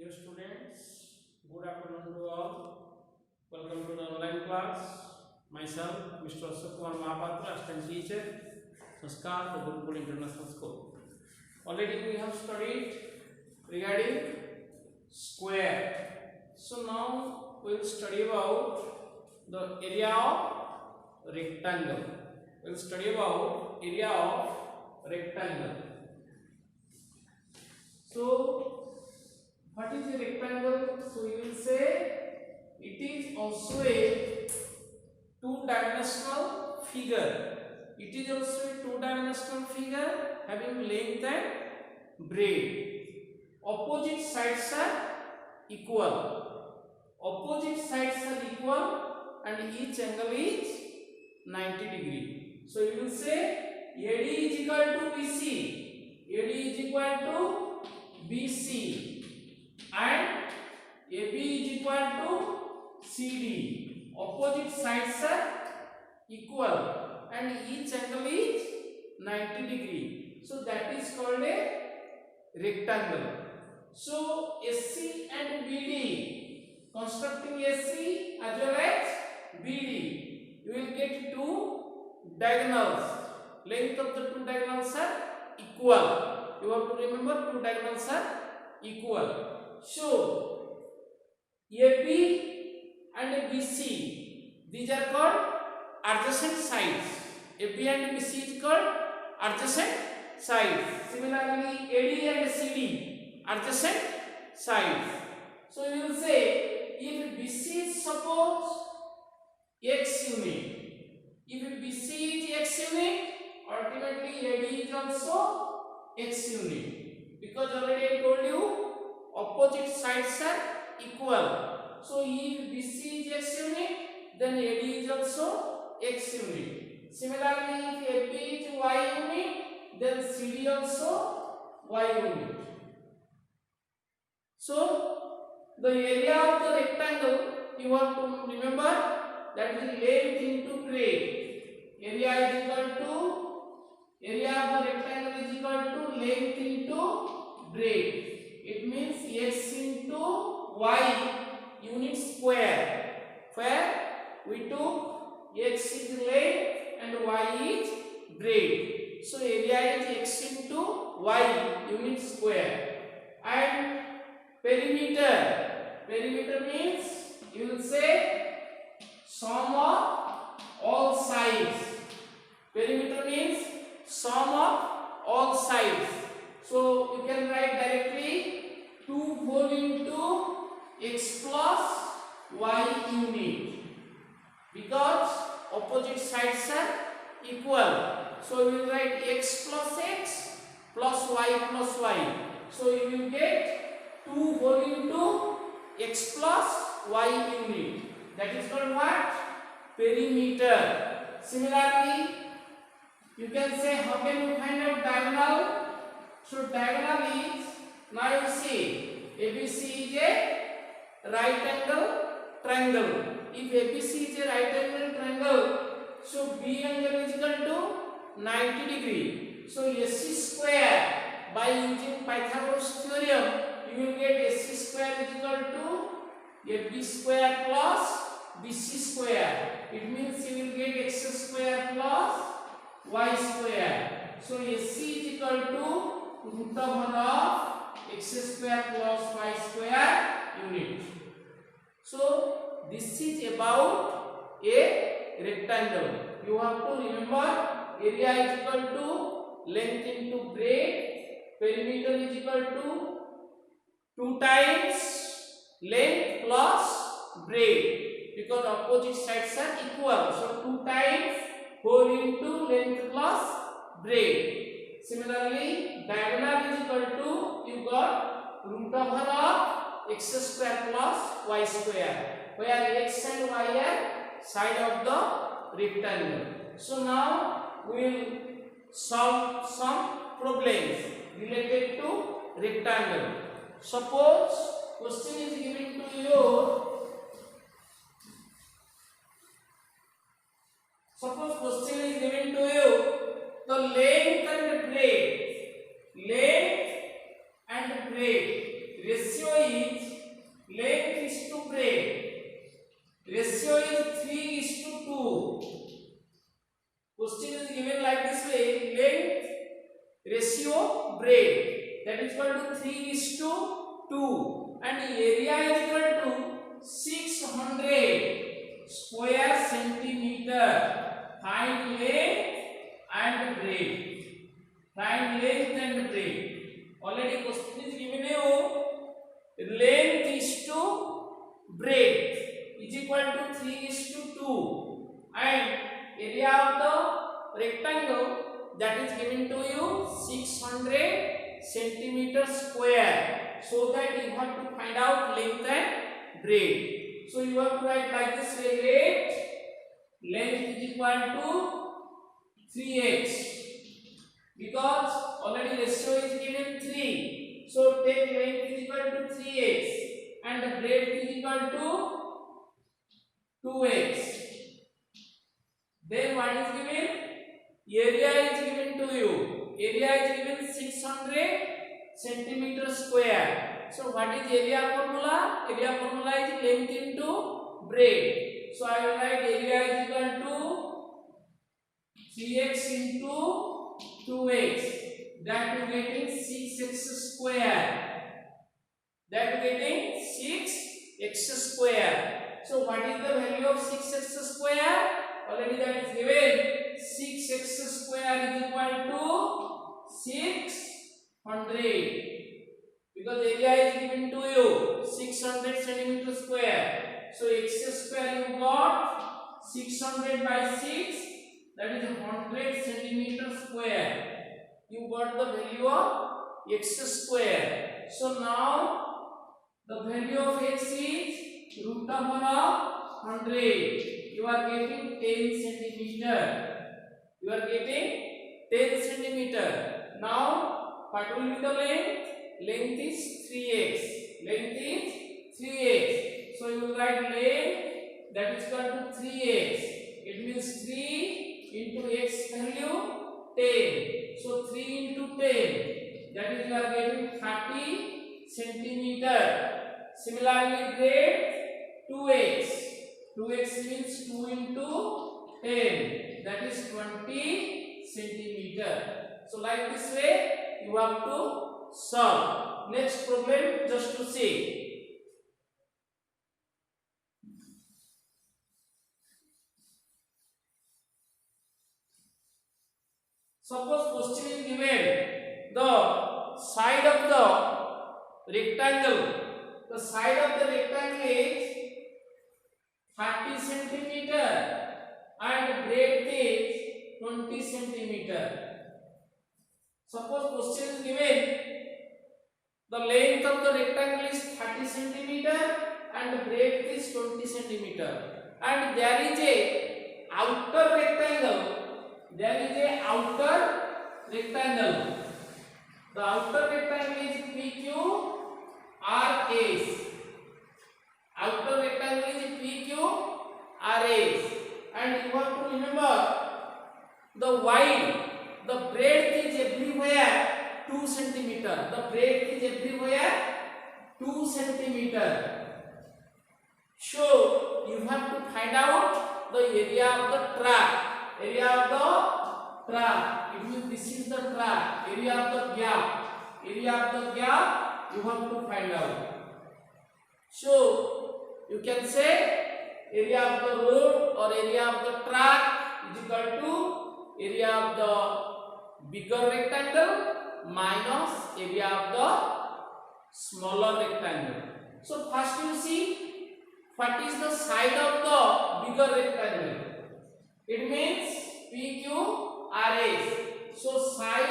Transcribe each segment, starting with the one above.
Dear students, good afternoon to all. Welcome to the online class. Myself, Mr. Ashok Kumar Mahapatra, assistant teacher, Sanskar, the Gurukul International School. Already we have studied regarding square. So now we will study about the area of rectangle. We will study about area of rectangle. So what is a rectangle? So you will say it is also a two-dimensional figure. It is also a two-dimensional figure having length and breadth. Opposite sides are equal. Opposite sides are equal and each angle is 90 degree. So you will say AD is equal to BC. AD is equal to BC. And AB is equal to CD. Opposite sides are equal and each angle is 90 degree. So that is called a rectangle. So SC and BD, constructing SC as well as BD, you will get two diagonals. Length of the two diagonals are equal. You have to remember two diagonals are equal. So AB and BC, these are called adjacent sides. AB and BC is called adjacent sides. Similarly, AD and CD, adjacent sides. So you will say if BC is suppose x unit, if BC is x unit, ultimately AD is also x unit, because already I told you opposite sides are equal. So if BC is x unit, then AD is also x unit. Similarly, if AB is y unit, then CD also y unit. So the area of the rectangle, you have to remember, that is length into breadth. Area is equal to, area of the rectangle is equal to length into breadth. It means x into y unit square, where we took x is length and y is breadth. So area is x into y unit square. And perimeter, perimeter means you will say sum of all sides. Perimeter means sum of all sides. So you can write directly 2 whole into x plus y unit, because opposite sides are equal. So you will write x plus x plus y. So you will get 2 whole into x plus y unit. That is called what? Perimeter. Similarly, you can say how can you find out diagonal? So diagonal is, now you see ABC is a right angle triangle. If ABC is a right angle triangle, so B angle is equal to 90 degree. So AC square, by using Pythagoras theorem, you will get AC square is equal to AB square plus BC square. It means you will get x square plus y square. So AC is equal to root over of x square plus y square unit. So this is about a rectangle. You have to remember area is equal to length into breadth. Perimeter is equal to 2 times length plus breadth, because opposite sides are equal. So 2 times whole into length plus breadth. Similarly, diagonal is equal to, you got root over of x square plus y square, where x and y are side of the rectangle. So now we will solve some problems related to rectangle. Suppose question is given to you. Suppose question is given to you, the length and breadth ratio is is given like this way, length ratio braid, that is equal to 3:2, and area is equal to 600 square centimeter. Find length and breadth. Find length and breadth. Already question is given you. Length is to breadth is equal to 3:2, and area of the rectangle, that is given to you 600 centimeter square. So that you have to find out length and breadth. So you have to write like this way, length is equal to 3x, because already ratio is given 3. So take length is equal to 3x and the breadth is equal to 2x. Then what is given? Area is given to you. Area is given 600 centimeter square. So what is area formula? Area formula is length into breadth. So I will write area is equal to 3x into 2x. That we getting 6x square. That we getting 6x square. So what is the value of 6x square? Already that is given. 6x square is equal to 600, because area is given to you 600 centimeter square. So x square you got 600 by 6, that is 100 centimeter square. You got the value of x square. So now the value of x is root over of 100. You are getting 10 centimeter. You are getting 10 centimeter. Now what will be the length? Length is 3x. Length is 3x. So you will write length, that is equal to 3x. It means 3 into x value 10. So 3 into 10, that is you are getting 30 centimeter. Similarly breadth 2x. 2x means 2 into 10, that is 20 centimeter. So like this way you have to solve. Next problem, just to see. Suppose question is given, the side of the rectangle. The side of the rectangle is 30 centimeter and breadth is 20 centimeter. Suppose question is given, the length of the rectangle is 30 centimeter and the breadth is 20 centimeter, and there is a outer rectangle. There is a outer rectangle. The outer rectangle is PQRS. Outer rectangle is PQRS, and you have to remember the wide, the breadth is everywhere 2 centimeter. The breadth is everywhere 2 centimeter. So you have to find out the area of the track. Area of the track. It means this is the track. Area of the gap. Area of the gap you have to find out. So you can say area of the road or area of the track is equal to area of the bigger rectangle minus area of the smaller rectangle. So first you see what is the side of the bigger rectangle. It means PQRS. So side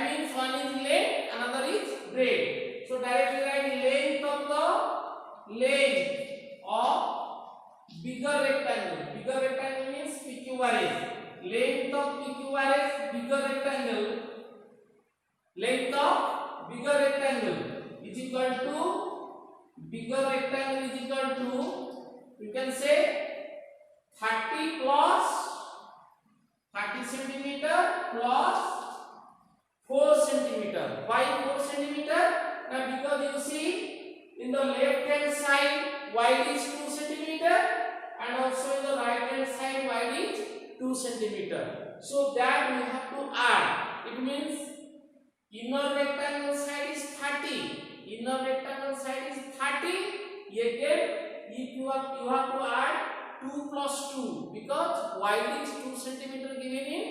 means one is length, another is breadth. So directly write length of bigger rectangle. Bigger rectangle means PQRS. Length of PQRS bigger rectangle. Length of bigger rectangle is equal to you can say 30 plus 30 centimeter plus 4 centimeter. Why 4 centimeter? Now because you see in the left hand side wide is 2 centimeter and also in the right hand side wide is 2 centimeter. So that we have to add. It means inner rectangle side is 30. Inner rectangle side is 30. Again, if you have to add 2 plus 2 because wide is 2 centimeter given in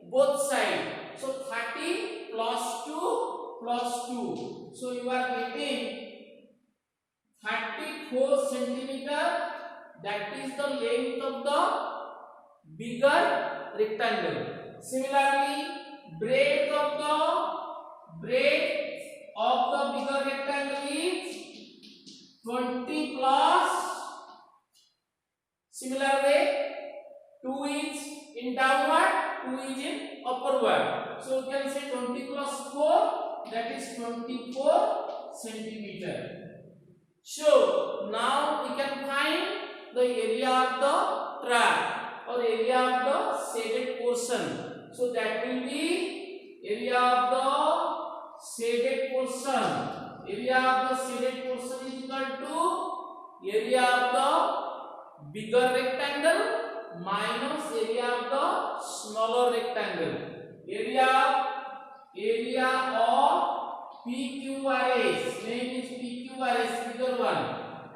both sides. So 30 plus 2 plus 2. So you are getting 34 centimeter. That is the length of the bigger rectangle. Similarly, breadth of the bigger rectangle is 20 plus. Similar way, 2 is in downward, 2 is in upward. So you can say 20 plus 4, that is 24 centimeter. So now we can find the area of the track or area of the shaded portion. So that will be area of the shaded portion. Area of the shaded portion is equal to area of the bigger rectangle minus area of the smaller rectangle. Area of PQRS, name is PQRS, bigger one,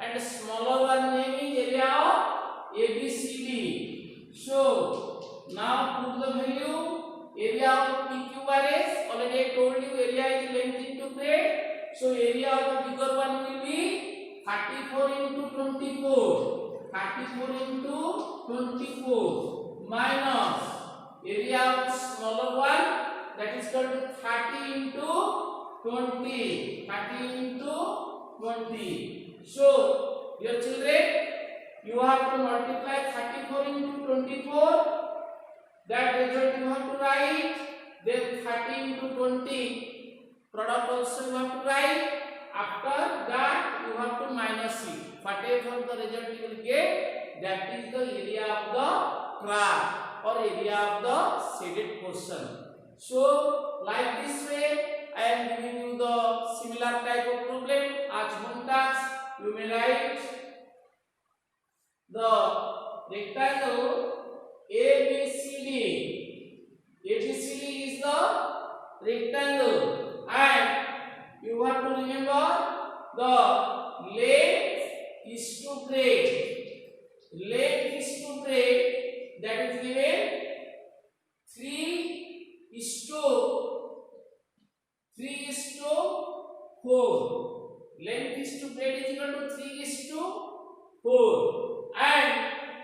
and smaller one name is area of ABCD. So now put the value. Area of PQRS, already I told you area is length into breadth. So area of the bigger one will be 34 into 24. 34 into 24 minus area of the smaller one, that is called 30 into 20. 30 into 20. So dear children, you have to multiply 34 into 24. That result you have to write. Then 30 into 20 product also you have to write. After that you have to minus it. Whatever the result you will get, that is the area of the track or area of the shaded portion. So like this way I am giving you the similar type of problem as home task. You may write the rectangle ABCD. ABCD is the rectangle, and you have to remember the length is to breadth. Length is to breadth, that is given 3:4. Length is to breadth is equal to 3:4, and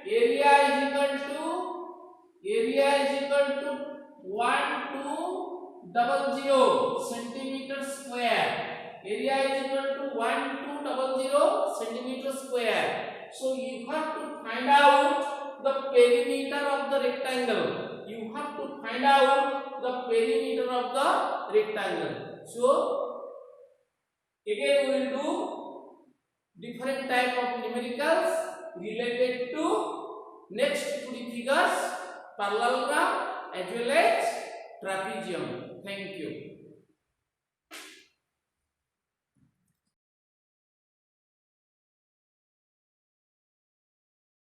area is equal to 1200 centimeter square. Area is equal to 1200 centimeter square. So you have to find out the perimeter of the rectangle. You have to find out the perimeter of the rectangle. So again we will do different type of numericals related to next 2D figures, parallelogram as well as trapezium. Thank you.